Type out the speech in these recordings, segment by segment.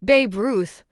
Babe Ruth,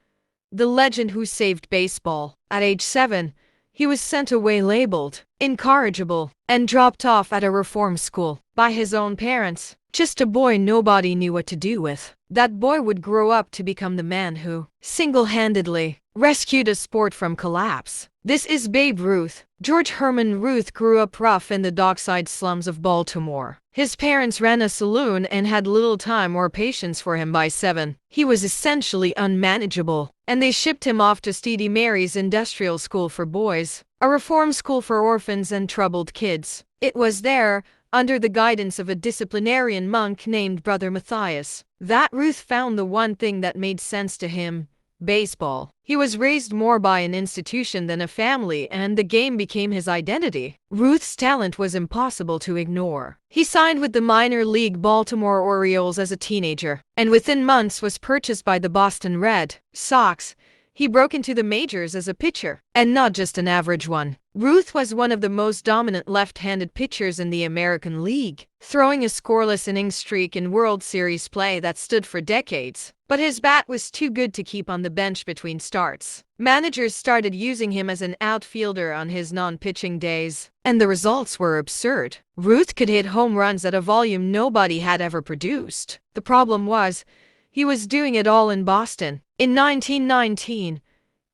the legend who saved baseball. At age 7, he was sent away labeled incorrigible and dropped off at a reform school by his own parents. Just a boy nobody knew what to do with. That boy would grow up to become the man who single-handedly rescued a sport from collapse. This is Babe Ruth. George Herman Ruth grew up rough in the dockside slums of Baltimore. His parents ran a saloon and had little time or patience for him. By 7, he was essentially unmanageable, and they shipped him off to Steady Mary's industrial school for boys, a reform school for orphans and troubled kids. It was there, under the guidance of a disciplinarian monk named Brother Matthias, that Ruth found the one thing that made sense to him: baseball. He was raised more by an institution than a family, and the game became his identity. Ruth's talent was impossible to ignore. He signed with the minor league Baltimore Orioles as a teenager, and within months was purchased by the Boston Red Sox. He broke into the majors as a pitcher, and not just an average one. Ruth was one of the most dominant left-handed pitchers in the American League, throwing a scoreless inning streak in World Series play that stood for decades. But his bat was too good to keep on the bench between starts. Managers started using him as an outfielder on his non-pitching days, and the results were absurd. Ruth could hit home runs at a volume nobody had ever produced. The problem was, he was doing it all in Boston. In 1919,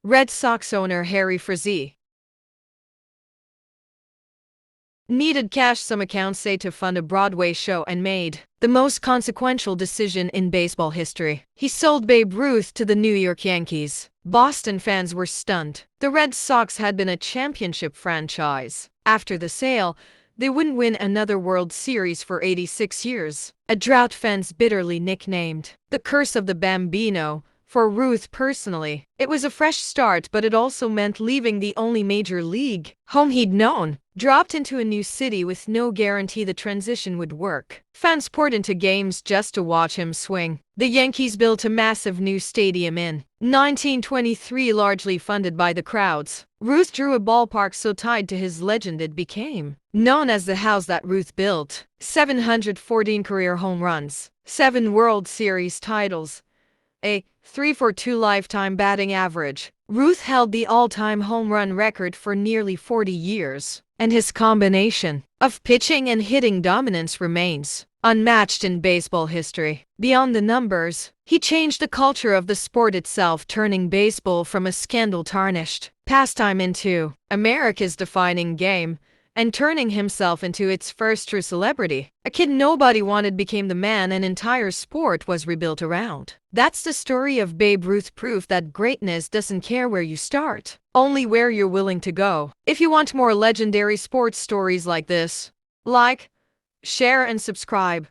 Red Sox owner Harry Frazee needed cash, some accounts say, to fund a Broadway show, and made the most consequential decision in baseball history. He sold Babe Ruth to the New York Yankees. Boston fans were stunned. The Red Sox had been a championship franchise. After the sale, they wouldn't win another World Series for 86 years, a drought fans bitterly nicknamed the curse of the Bambino. For Ruth personally, it was a fresh start, but it also meant leaving the only major league home he'd known, dropped into a new city with no guarantee the transition would work. Fans poured into games just to watch him swing. The Yankees built a massive new stadium in 1923, largely funded by the crowds. Ruth drew a ballpark so tied to his legend it became known as the house that Ruth built. 714 career home runs, 7 World Series titles, a 3.42 lifetime batting average. Ruth held the all-time home run record for nearly 40 years, and his combination of pitching and hitting dominance remains unmatched in baseball history. Beyond the numbers, he changed the culture of the sport itself, turning baseball from a scandal-tarnished pastime into America's defining game, and turning himself into its first true celebrity. A kid nobody wanted became the man an entire sport was rebuilt around. That's the story of Babe Ruth, proof that greatness doesn't care where you start, only where you're willing to go. If you want more legendary sports stories like this, like, share, and subscribe.